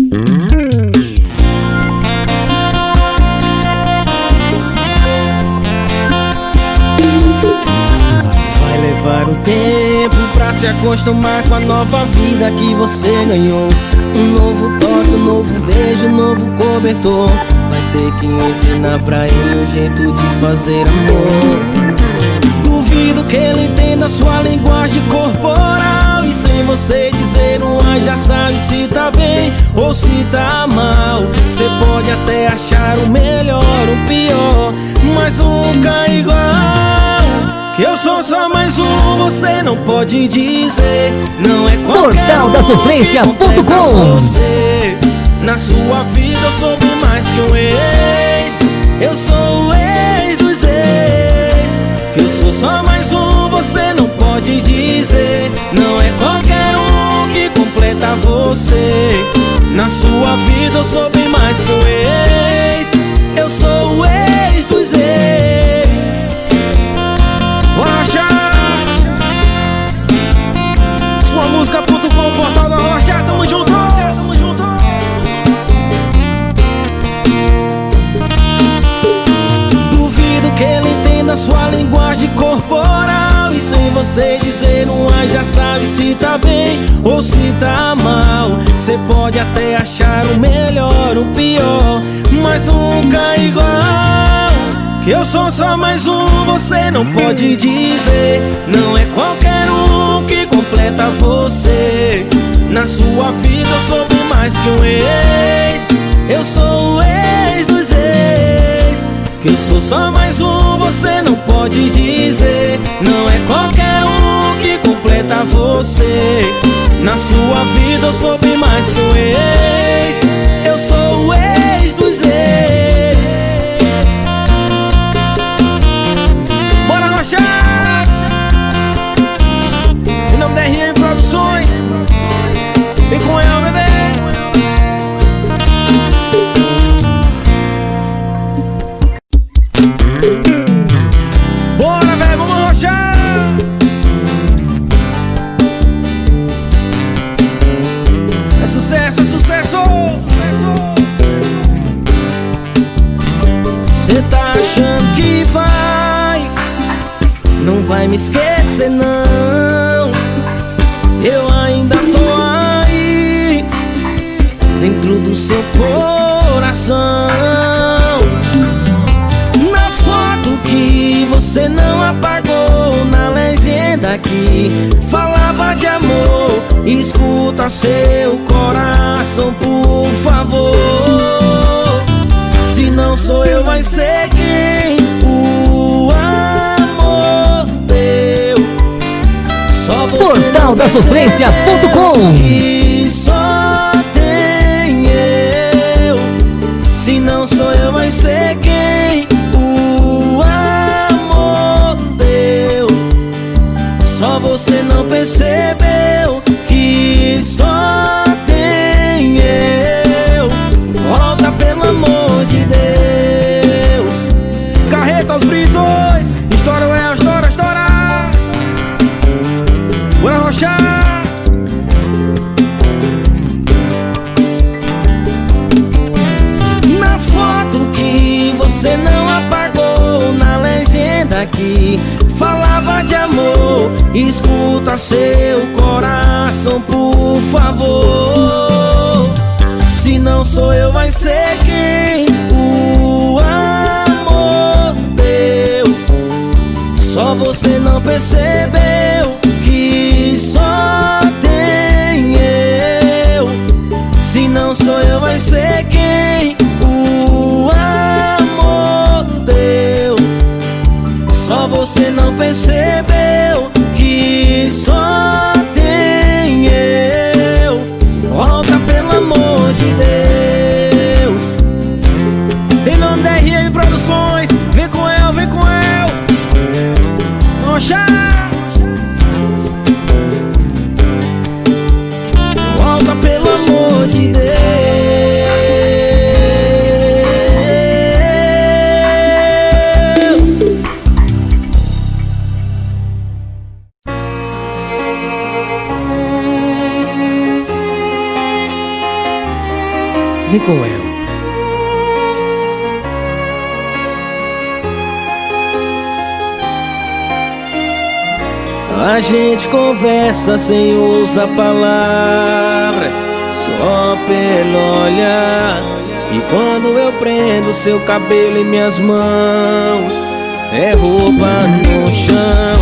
Vai levar um tempo pra se acostumar com a nova vida que você ganhou. Um novo toque, um novo beijo, um novo cobertor. Vai ter que ensinar pra ele um jeito de fazer amor. Duvido que ele entenda sua linguagem corporal, e sem você dizer um ai já sabe se tá bem ou se tá mal. Cê pode até achar o melhor, o pior, mas nunca igual. Que eu sou só mais um, você não pode dizer. Não é qualquer Portaldasofrência.com. você. Na sua vida eu sou bem mais que um ex. Eu sou o ex dos ex. Que eu sou só mais um, você não pode dizer. Não é qualquer um que completa você. Na sua vida eu sou bem mais que um ex. Eu sou o ex dos ex. Bora achar sua música.com, portal da Rocha, tamo junto. Duvido que ele entenda sua linguagem corporal, e sem você dizer um ai já sabe se tá bem ou se tá mal. Cê pode até achar o melhor, o pior, mas nunca igual. Que eu sou só mais um, você não pode dizer. Não é qualquer um que completa você. Na sua vida eu sou bem mais que um ex. Eu sou o ex dos ex. Que eu sou só mais um, você não pode dizer. Não é qualquer um que completa você. Na sua vida eu sou bem mais que um ex. Eu sou o ex dos ex. Bora rochar! Em nome da RM Produções, vem com ela, bebê. Bora, velho, vamos rochar! É sucesso, é sucesso! Cê tá achando que não vai me esquecer não. Eu ainda tô aí, dentro do seu coração. Na foto que você não apagou, na legenda que falava de amor. Escuta seu coração, por favor. Se não sou eu, vai ser quem? O amor deu. Só você Portaldasofrência.com. e só tem eu. Se não sou eu, vai ser quem? O amor deu. Só você não percebeu que só tem eu. Volta, pelo amor de Deus. Carreta aos Britos, história é a história, história. Bora rochar. Na foto que você não apagou, na legenda que falava de amor. Escuta seu coração, por favor. Se não sou eu, vai ser quem? O amor deu. Só você não percebeu que só tem eu. Se não sou eu, vai ser quem? O amor deu. Só você não percebeu que só tem eu. Volta, pelo amor de Deus. Em nome da RM Produções, vem com ela, vem com ela. Rocha, Vem com ela. A gente conversa sem usar palavras, só pelo olhar. E quando eu prendo seu cabelo em minhas mãos, é roupa no chão.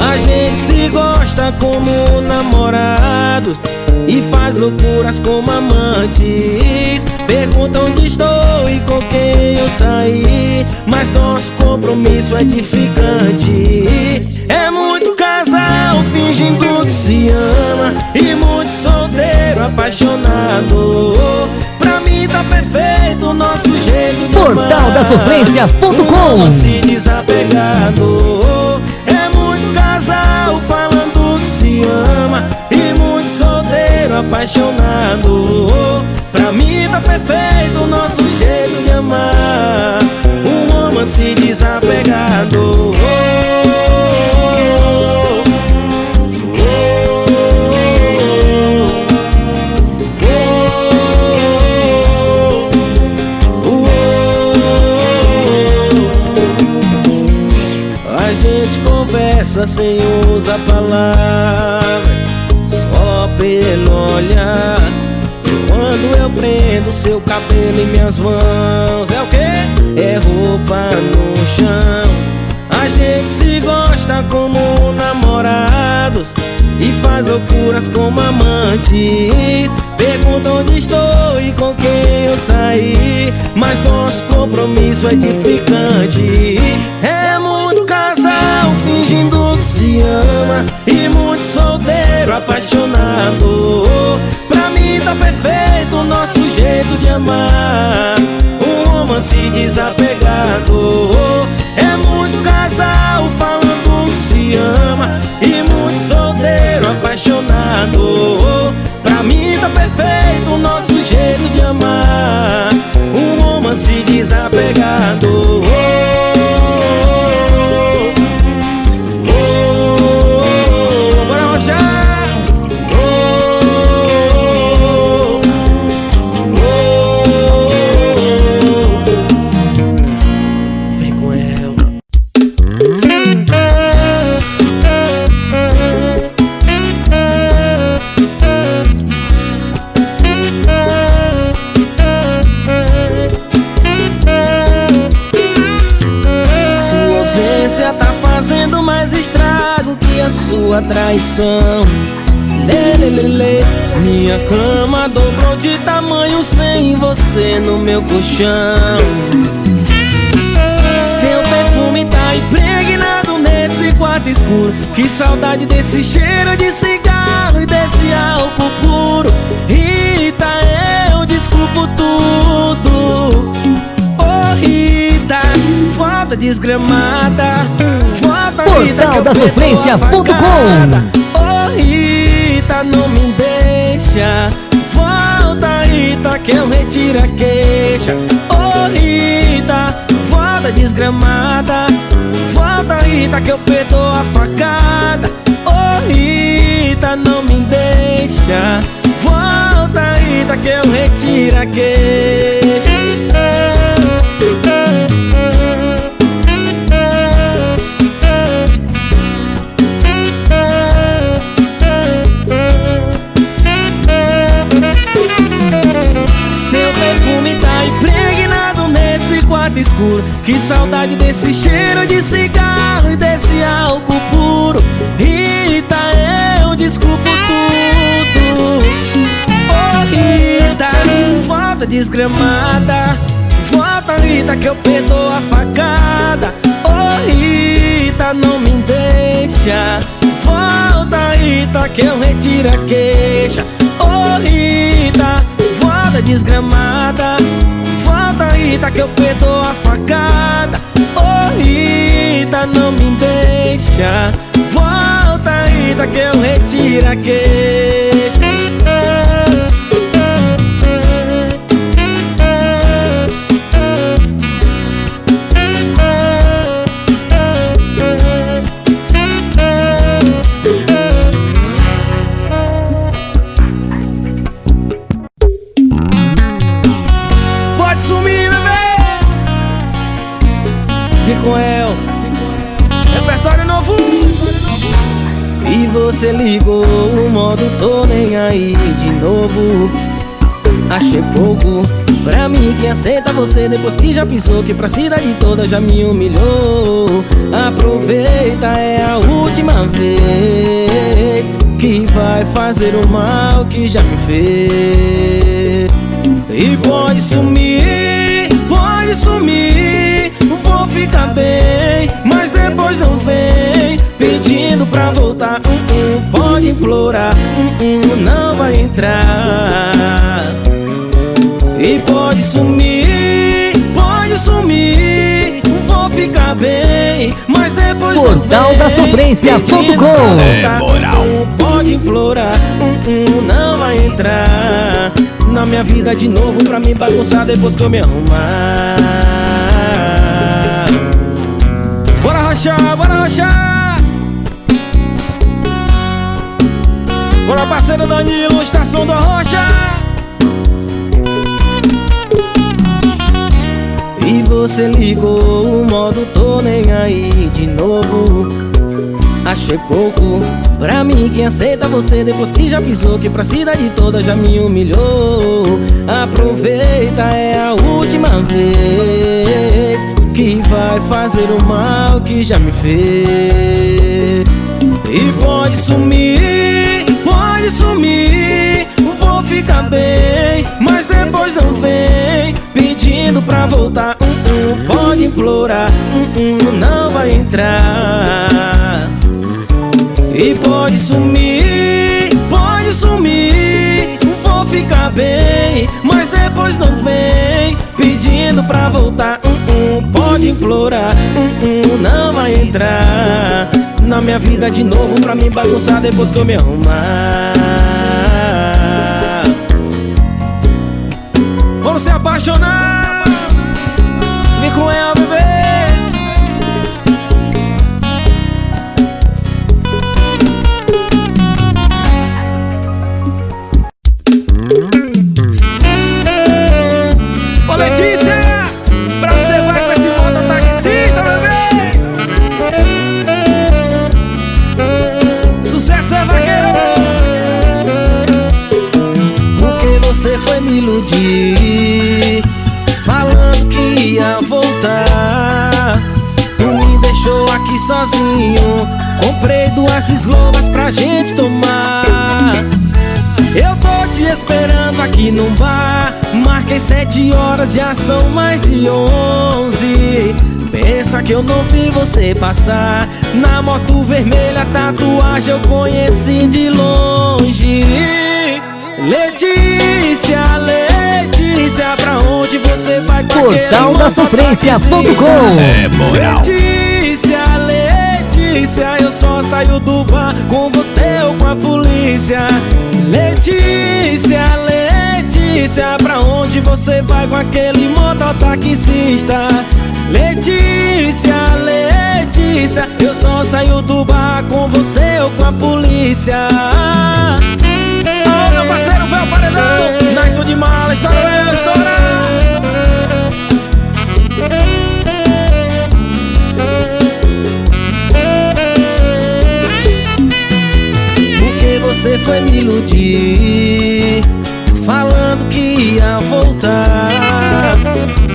A gente se gosta como namorados e faz loucuras como amantes. Pergunta onde estou e com quem eu saí, mas nosso compromisso é edificante. É muito casal fingindo que se ama e muito solteiro apaixonado. Pra mim tá perfeito o nosso jeito de amar. Portaldasofrência.com. Se desapegado. É muito casal falando que se ama e muito solteiro apaixonado. Pra mim tá perfeito o nosso jeito de amar. Um romance desapegado. A gente conversa sem usar palavras, só pelo olhar. E quando eu prendo seu cabelo em minhas mãos, é o quê? É roupa no chão. A gente se gosta como namorados e faz loucuras como amantes. Pergunta onde estou e com quem eu saí, mas nosso compromisso é edificante. É muito casal fingindo que se ama e muito solteiro apaixonado. Pra mim tá perfeito o nosso jeito de amar. Um romance desapegado. É muito casal falando que se ama e muito solteiro apaixonado. Pra mim tá perfeito o nosso jeito de amar. Um romance desapegado. Bora rochar. Vem com ela. Sua ausência tá fazendo mais estrago que a sua traição. Lelelele. Minha cama dobrou de tamanho sem você no meu colchão. Seu perfume tá impregnado nesse quarto escuro. Que saudade desse cheiro de cigarro e desse álcool puro. Rita, eu desculpo tudo. Oh Rita, volta desgramada. Volta Rita que eu perco a facada. Oh Rita, não me deixa. Volta Rita que eu retiro a queixa. Oh Rita, volta desgramada. Volta Rita que eu perdoo a facada. Oh Rita, não me deixa. Volta Rita que eu retiro a queixa. Seu perfume tá impregnado nesse quarto escuro. Que saudade desse cheiro de cigarro e desse álcool puro. Rita, eu desculpo tudo. Oh Rita, volta desgramada. Volta Rita que eu perdoo a facada. Oh Rita, não me deixa. Volta Rita que eu retiro a queixa. Oh Rita, volta desgramada. Volta Rita que eu perdoo a facada. Oh Rita, não me deixa. Volta Rita que eu retiro a queixa. com El, repertório novo. E você ligou o modo tô nem aí de novo. Achei pouco pra mim que aceita você depois que já pensou que pra cidade toda já me humilhou. Aproveita, é a última vez que vai fazer o mal que já me fez. E pode sumir, vou ficar bem, mas depois não vem pedindo pra voltar. Pode implorar, não vai entrar. E pode sumir, vou ficar bem, mas depois Portaldasofrência.com. É moral. Pode implorar, não vai entrar na minha vida de novo pra me bagunçar depois que eu me arrumar. Bora rochar, bora rochar. Bora parceiro Danilo, estação da Rocha. E você ligou o modo tô nem aí de novo. Achei pouco pra mim quem aceita você depois que já pisou que pra cidade toda já me humilhou. Aproveita, é a última vez que vai fazer o mal que já me fez. E pode sumir, vou ficar bem, mas depois não vem pedindo pra voltar. Pode implorar, não vai entrar. E pode sumir, vou ficar bem, mas depois não vem pedindo pra voltar. Pode implorar, não vai entrar na minha vida de novo pra me bagunçar depois que eu me arrumar. Vamos se apaixonar, vem com ela, bebê. Ô Letícia, pra você vai com esse mototaxista, bebê. Sucesso é vaqueiro. Porque você foi me iludir, falando que ia voltar. Tu me deixou aqui sozinho, comprei 2 eslovas pra gente tomar. Eu tô te esperando aqui no bar, marquei 7 horas, já são mais de 11. Pensa que eu não vi você passar, na moto vermelha, tatuagem eu conheci de longe. Letícia, Letícia, pra onde você vai com Portaldasofrência.com. É moral. Letícia, Letícia, eu só saio do bar com você ou com a polícia. Letícia, Letícia, pra onde você vai com aquele mototaxista? Letícia, Letícia, eu só saio do bar com você ou com a polícia. Oh, meu parceiro, vê o paredão, nasceu de mala, estoura eu, estoura. Porque você foi me iludir, falando que ia voltar.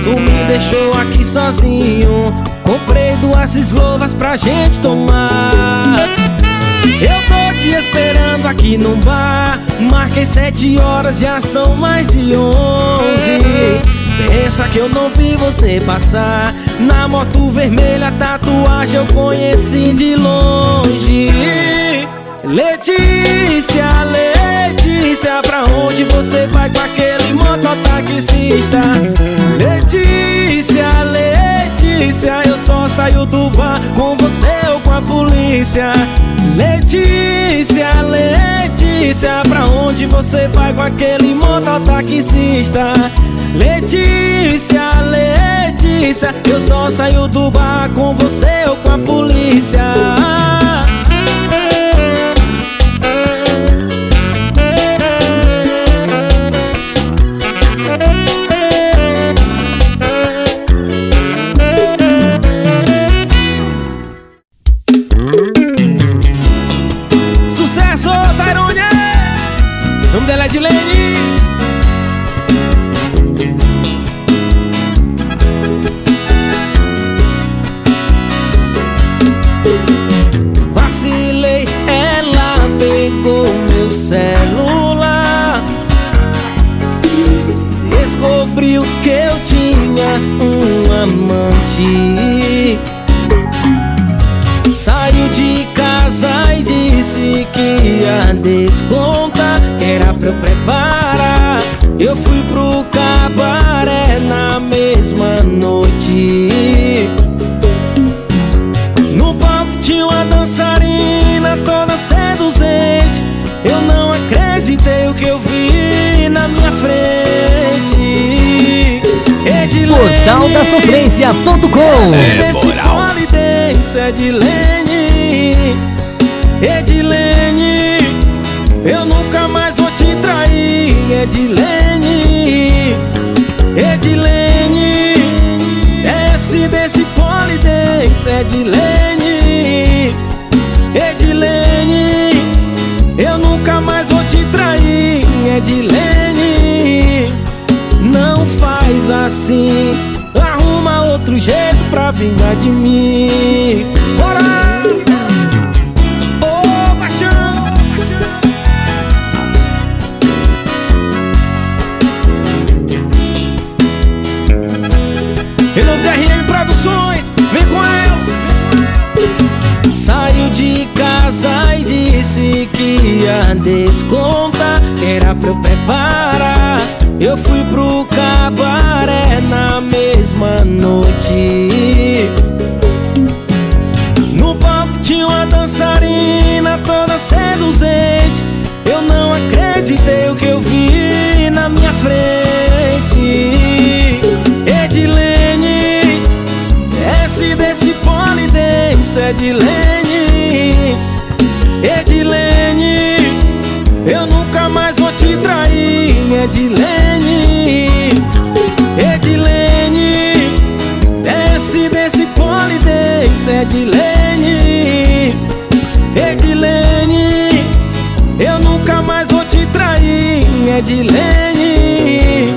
Tu me deixou aqui sozinho, comprei 2 eslovas pra gente tomar. Eu tô te esperando aqui no bar, marquei 7 horas, já são mais de 11. Pensa que eu não vi você passar, na moto vermelha, tatuagem eu conheci de longe. Letícia, Letícia, pra onde você vai com aquele mototaxista? Letícia, Letícia, eu só saio do bar com você ou com a polícia. Letícia, Letícia, pra onde você vai com aquele mototaxista? Letícia, Letícia, eu só saio do bar com você ou com a polícia. descobriu que eu tinha um amante. Saiu de casa e disse que ia descontar, que era pra eu preparar. Eu fui pro cabaré na mesma noite. No palco tinha uma dançarina toda seduzente. Eu não acreditei o que eu vi na minha frente. Portaldasofrência.com. Desse polidense, Edilene, Edilene, eu nunca mais vou te trair, Edilene, Edilene, S desse polidense, Edilene, Edilene, eu nunca mais vou te trair, Edilene. Não faz assim, arruma outro jeito pra vingar de mim. Bora! Ô, paixão! Em nome de RM Produções, vem com ela! Saiu de casa e disse que ia descontar, que era pra eu preparar. Eu fui pro cabaré na mesma noite. No palco tinha uma dançarina toda seduzente. Eu não acreditei o que eu vi na minha frente. Edilene, S desse polidense, Edilene, Edilene, eu nunca mais vou te trair, Edilene, Edilene, S desse polidense, Edilene, Edilene, eu nunca mais vou te trair, Edilene.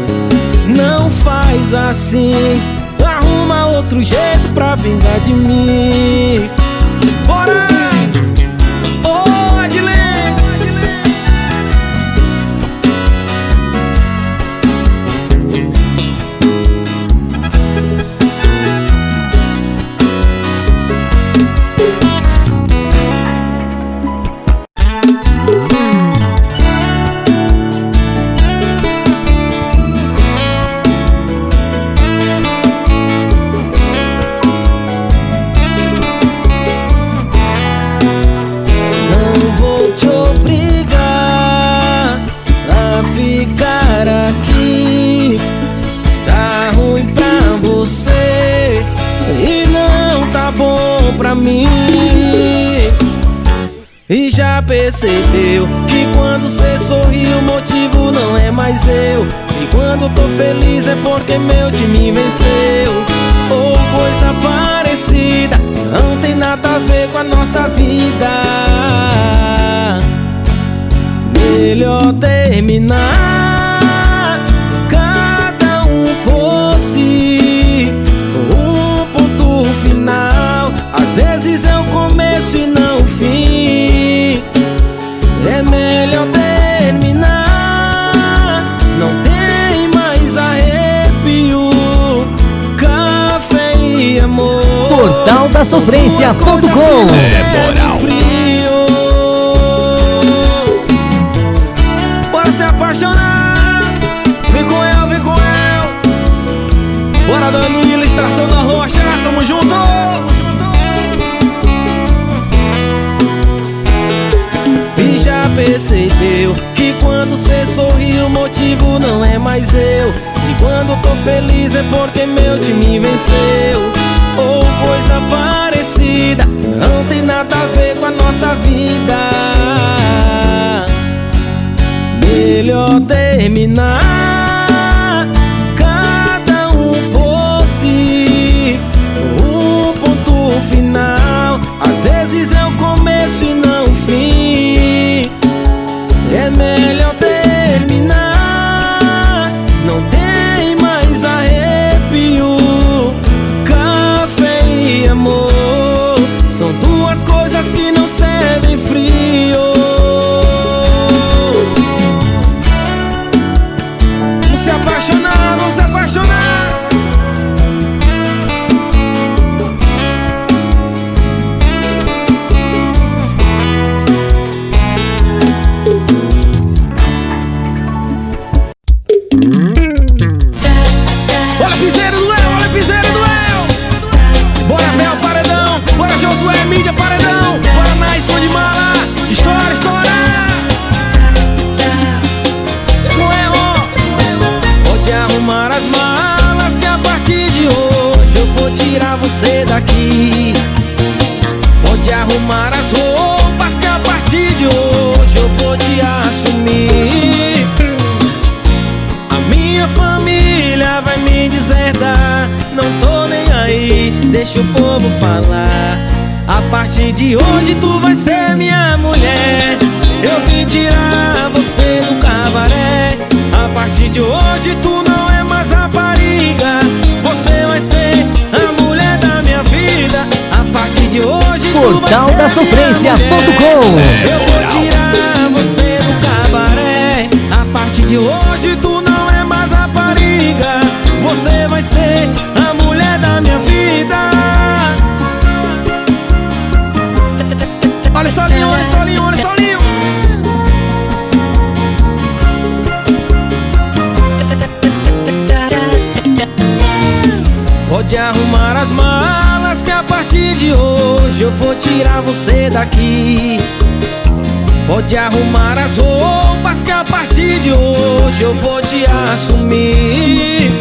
Não faz assim, arruma outro jeito pra vingar de mim. Bora! Ô, Edilene! E já percebeu que quando cê sorri o motivo não é mais eu. Se quando tô feliz é porque meu time venceu, ou coisa parecida, não tem nada a ver com a nossa vida. Melhor terminar, cada um por si, um ponto final. Às vezes é o começo e não o fim. É melhor terminar, não tem mais arrepio. Café e amor. Portaldasofrência.com. Bora se apaixonar. Vem com ela, vem com ela. Bora, Danilo, Estação da Rocha, tamo junto. E já percebeu que quando cê sorri o motivo não é mais eu. Se quando tô feliz é porque meu time venceu, ou coisa parecida, não tem nada a ver com a nossa vida. Melhor terminar, cada um por si, um ponto final. Às vezes é o começo e não o fim. É melhor terminar, não tem mais arrepio. Café e amor são duas coisas que não servem frio. se apaixonar, vamos se apaixonar. Bora piseiro do El, olha piseiro do El. Bora Fel, paredão. Bora Josué, mídia, paredão. Bora Naison de mala. Estoura, estoura. Com El, ó. Pode arrumar as malas que a partir de hoje eu vou tirar você daqui. Pode arrumar as roupas que a partir de hoje eu vou te assumir. A minha família vai me deserdar, não tô nem aí, deixa o povo falar. A partir de hoje tu vai ser minha mulher. Eu vim tirar você do cabaré. A partir de hoje tu não é mais rapariga, você vai ser a mulher da minha vida. A partir de hoje tu vai ser minha Portaldasofrência.com. Eu vou tirar você do cabaré. A partir de hoje tu não é mais rapariga, você vai ser a mulher da minha vida. Olha solinho, olha solinho, olha solinho. Pode arrumar as malas que a partir de hoje eu vou tirar você daqui. Pode arrumar as roupas que a partir de hoje eu vou te assumir.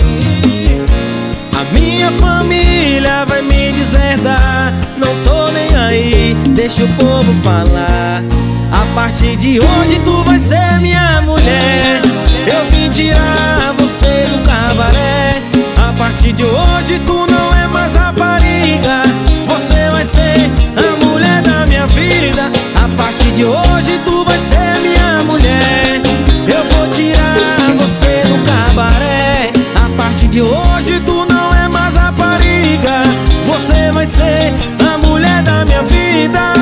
A minha família vai me deserdar, não tô nem aí, deixa o povo falar. A partir de hoje tu vai ser minha mulher. Eu vim tirar você do cabaré. A partir de hoje tu não é mais rapariga, você vai ser a mulher da minha vida. A partir de hoje tu vai ser minha mulher. Eu vou tirar você do cabaré. A partir de hoje tu não é mais rapariga, você vai ser a mulher da minha vida.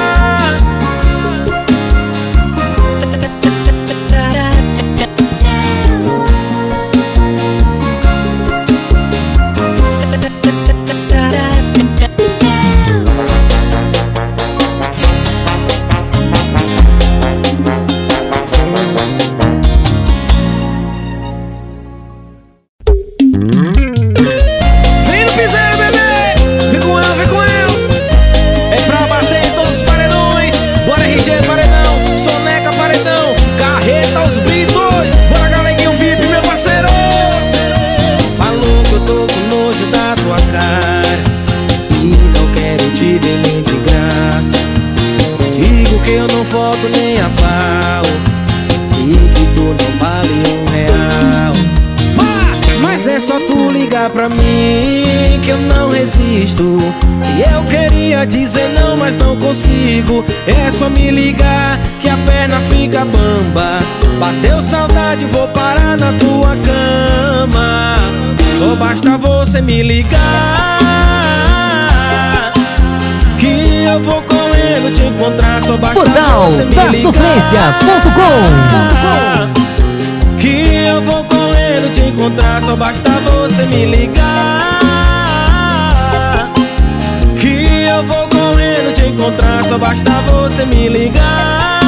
Vem no piseiro, bebê. Vem com ela, vem com ela. É pra bater em todos os paredões. Bora RG, paredão. Soneca, paredão. Carreta, os Britos. Bora Galeguinho VIP, meu parceiro. Falou que eu tô com nojo da tua cara e não quero te ver nem de graça. Digo que eu não volto nem a pau e que tu não vale R$1. Mas é só tu ligar pra mim que eu não resisto. E eu queria dizer não, mas não consigo. É só me ligar que a perna fica bamba. Bateu saudade, vou parar na tua cama. Só basta você me ligar que eu vou correndo te encontrar. Só basta você me ligar que eu vou correndo te encontrar. Só basta você me ligar que eu vou correndo te encontrar. Só basta você me ligar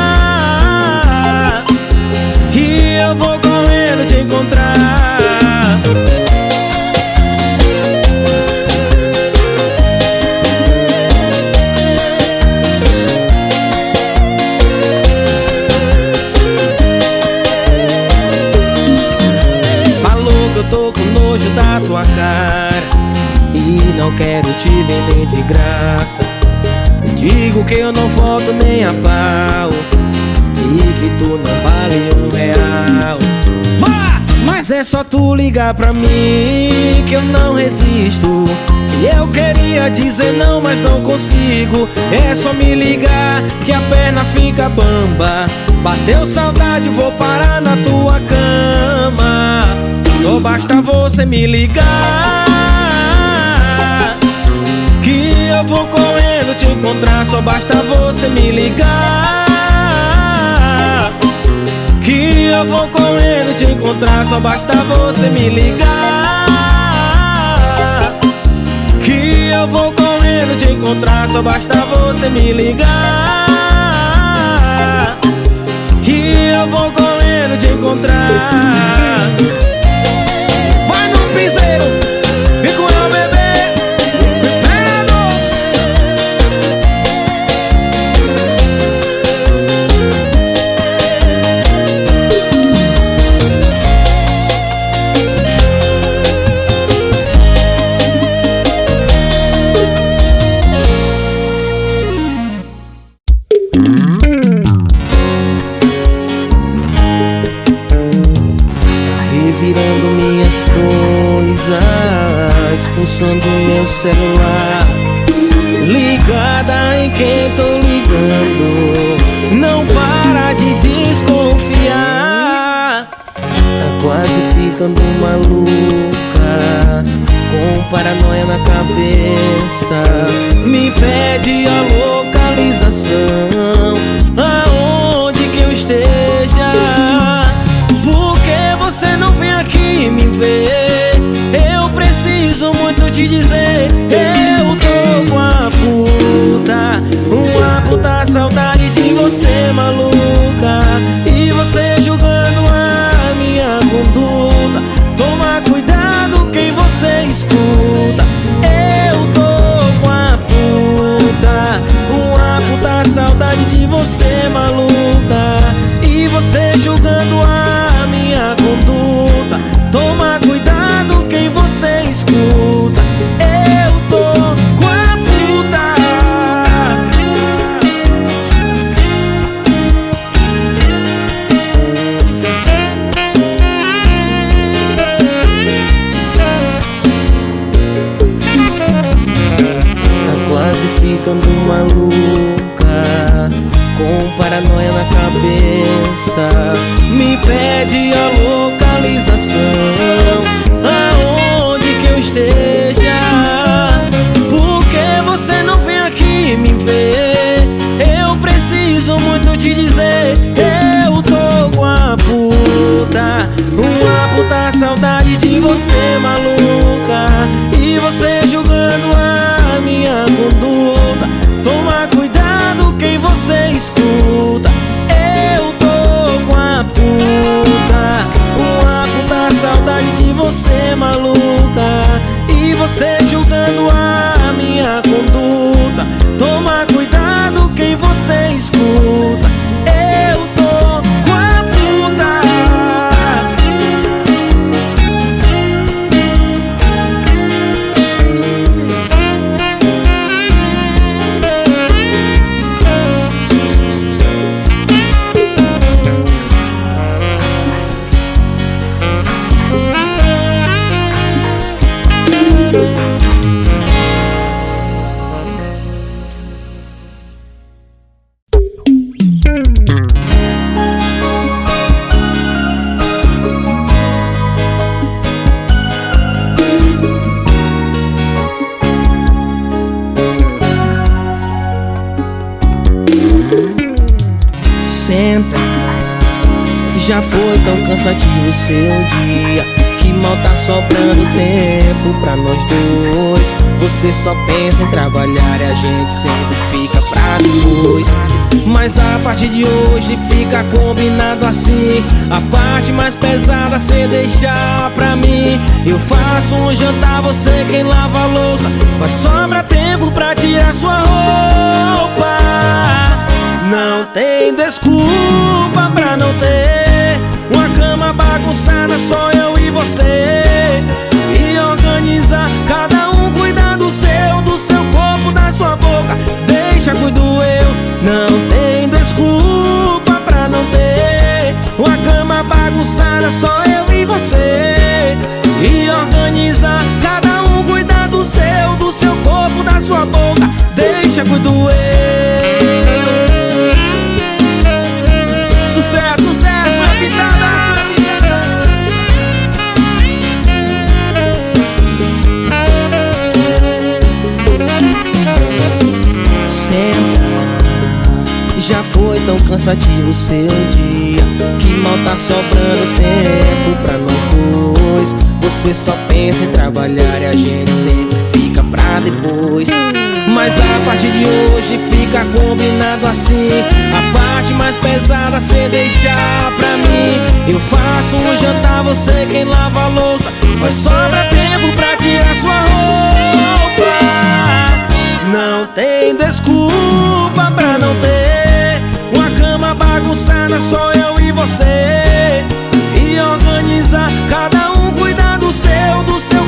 que eu vou correndo te encontrar. Tô com nojo da tua cara e não quero te ver nem de graça. Digo que eu não volto nem a pau e que tu não vale R$1. Vá! Mas é só tu ligar pra mim que eu não resisto. E eu queria dizer não, mas não consigo. É só me ligar que a perna fica bamba. Bateu saudade, vou parar na tua cama. Só basta você me ligar que eu vou correndo te encontrar. Só basta você me ligar que que eu vou correndo te encontrar, só basta você me ligar. Que eu vou correndo te encontrar, só basta você me ligar. Que eu vou correndo te encontrar. Vai no piseiro, vem com eu, bebê, imperador. Revirando minhas coisas, fuçando meu celular, ligada em quem tô ligando, não para de desconfiar. Tá quase ficando maluca, com paranoia na cabeça. Me pede a localização, aonde que eu esteja. Você não vem aqui me ver, eu preciso muito te dizer. Eu tô com a puta, uma puta saudade de você, maluca. E você julgando a minha conduta, toma cuidado quem você escuta. Eu tô com a puta, uma puta saudade de você, maluca. E você julgando a minha conduta, toma cuidado quem você escuta. Eu tô com a puta. Tá quase ficando maluca, com paranoia na cabeça. Me pede a localização, aonde que eu esteja. Porque você não vem aqui me ver, eu preciso muito te dizer. Eu tô com a puta, uma puta saudade de você, maluca. E você julgando a minha conduta, toma cuidado quem você escuta. Eu tô com a puta, uma puta saudade de você, maluca. E você julgando a minha conduta, toma cuidado quem você escuta. Eu tô com a puta. Senta, já foi tão cansativo o seu dia, que mal tá sobrando tempo pra nós dois. Você só pensa em trabalhar e a gente sempre fica pra depois. Mas a partir de hoje fica combinado assim, a parte mais pesada cê deixar pra mim. Eu faço um jantar, você quem lava a louça, vai sobrar tempo pra tirar sua roupa. Não tem desculpa pra não ter uma cama bagunçada, só eu e você. Se organizar, cada um cuida do seu corpo, da sua boca, deixa cuido eu. Não tem desculpa pra não ter uma cama bagunçada, só eu e você. Se organizar, cada um cuida do seu corpo, da sua boca, deixa cuido eu. Sucesso, sucesso, pitada. Senta, já foi tão cansativo o seu dia, que mal tá sobrando tempo pra nós dois. Você só pensa em trabalhar e a gente sempre fica pra depois. Mas a partir de hoje fica combinado assim: a parte mais pesada cê deixar pra mim. Eu faço o jantar, você quem lava a louça. Vai sobrar tempo pra tirar sua roupa. Não tem desculpa pra não ter uma cama bagunçada, só eu e você. Se organizar, cada um cuida do seu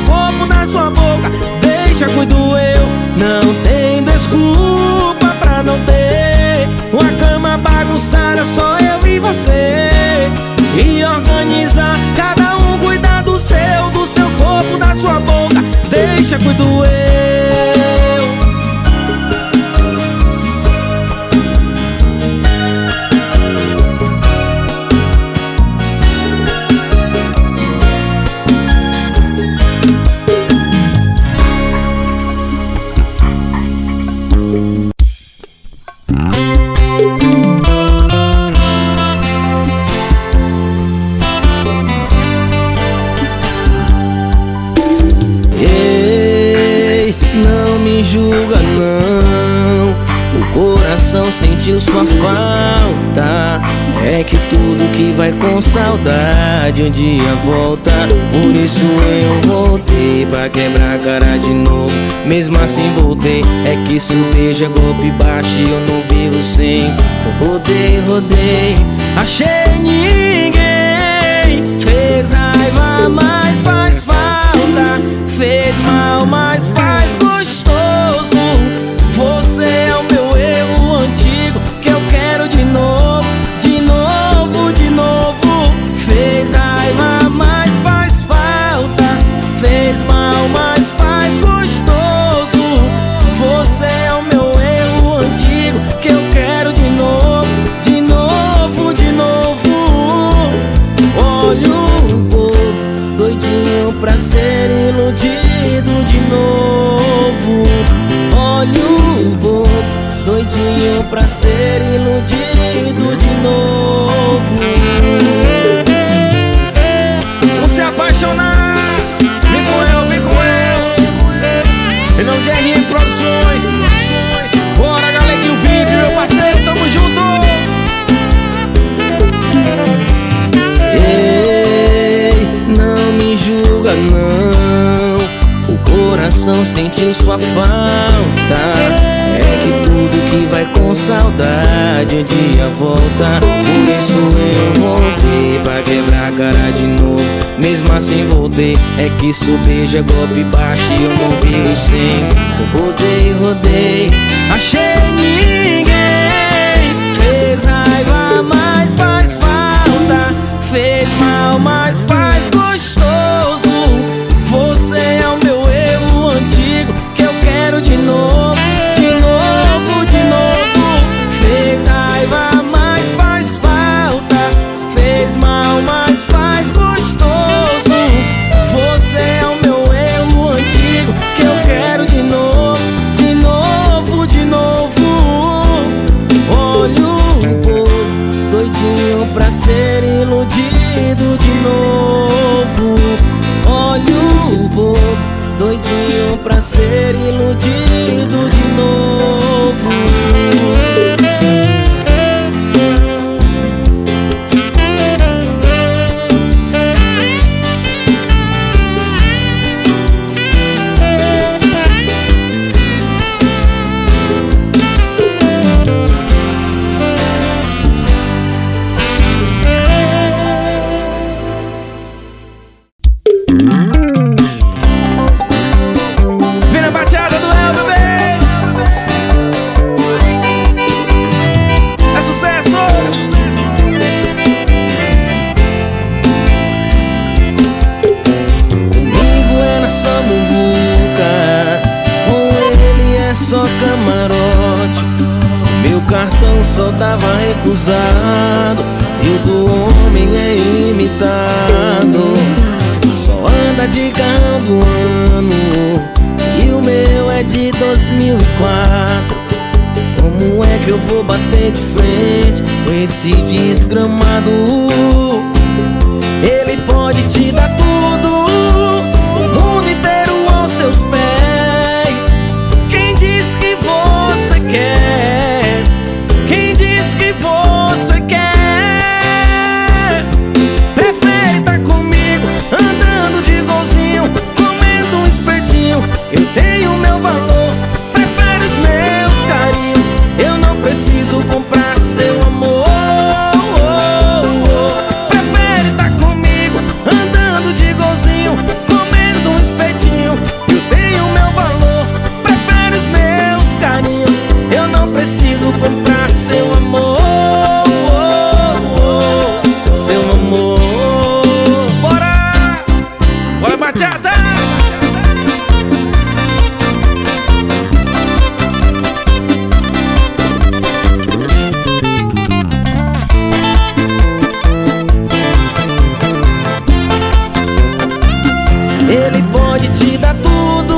corpo, da sua boca. Deixa, cuido eu. Não tem desculpa pra não ter uma cama bagunçada, só eu e você. Se organizar, cada um cuida do seu corpo, da sua boca. Deixa, cuido eu. Ei, não me julga não, o coração sentiu sua falta. É que tudo que vai com saudade um dia volta. Por isso eu voltei pra quebrar a cara de novo. Mesmo assim voltei, é que subir é golpe baixo e eu não vivo sem. Rodei, rodei, achei ninguém. Fez raiva, mas faz falta. Fez mal, mas faz gostoso. Você é o meu erro antigo que eu quero de novo, de novo, de novo. Fez raiva, mas faz falta. Fez mal, mas faz gostoso. Você é o meu erro antigo que eu quero de novo, de novo, de novo. Olho um pouco doidinho pra ser iludido de novo. Olho um pouco doidinho pra ser iludido de novo. Vamos se apaixonar. Vem com eu, vem com eu. Em nome de RM Produções. Bora, Galeguinho VIP, meu parceiro, tamo junto. Ei, não me julga não, o coração sentiu sua falta. É que tudo que vai com saudade um dia volta. Por isso eu voltei pra quebrar a cara de novo. Mesmo assim voltei, é que subir é golpe baixo e eu não vivo sem. Rodei, rodei, achei ninguém. Fez raiva, mas faz falta. Fez mal, mas faz gostoso. Você é o meu erro antigo que eu quero de novo, de novo, de novo. Fez raiva, mas faz falta. Fez mal, mas faz gostoso. Você é o meu erro antigo que eu quero de novo, de novo, de novo. Olho um pouco doidinho pra ser iludido de novo. Olho um pouco doidinho pra ser iludido de novo. Vem na bateada do El, bebê. É sucesso. Comigo é na só muvuca, com ele é só camarote. Meu cartão só tava recusado e o do homem é imitado. Só anda de carro do ano e o meu é de 2004. Como é que eu vou bater de frente com esse desgramado? Ele pode te dar tudo, o mundo inteiro aos seus pés. Quem diz que você quer? Quem diz que você quer? Prefere tá comigo, andando de golzinho, comendo um espetinho. Eu tenho meu valor. Prefere os meus carinhos, eu não preciso comprar seu amor. Prefere tá comigo, andando de golzinho, comendo um espetinho. Eu tenho meu valor. Prefere os meus carinhos, eu não preciso comprar seu amor. Seu amor. Bora! Bora, bachata! Ele pode te dar tudo,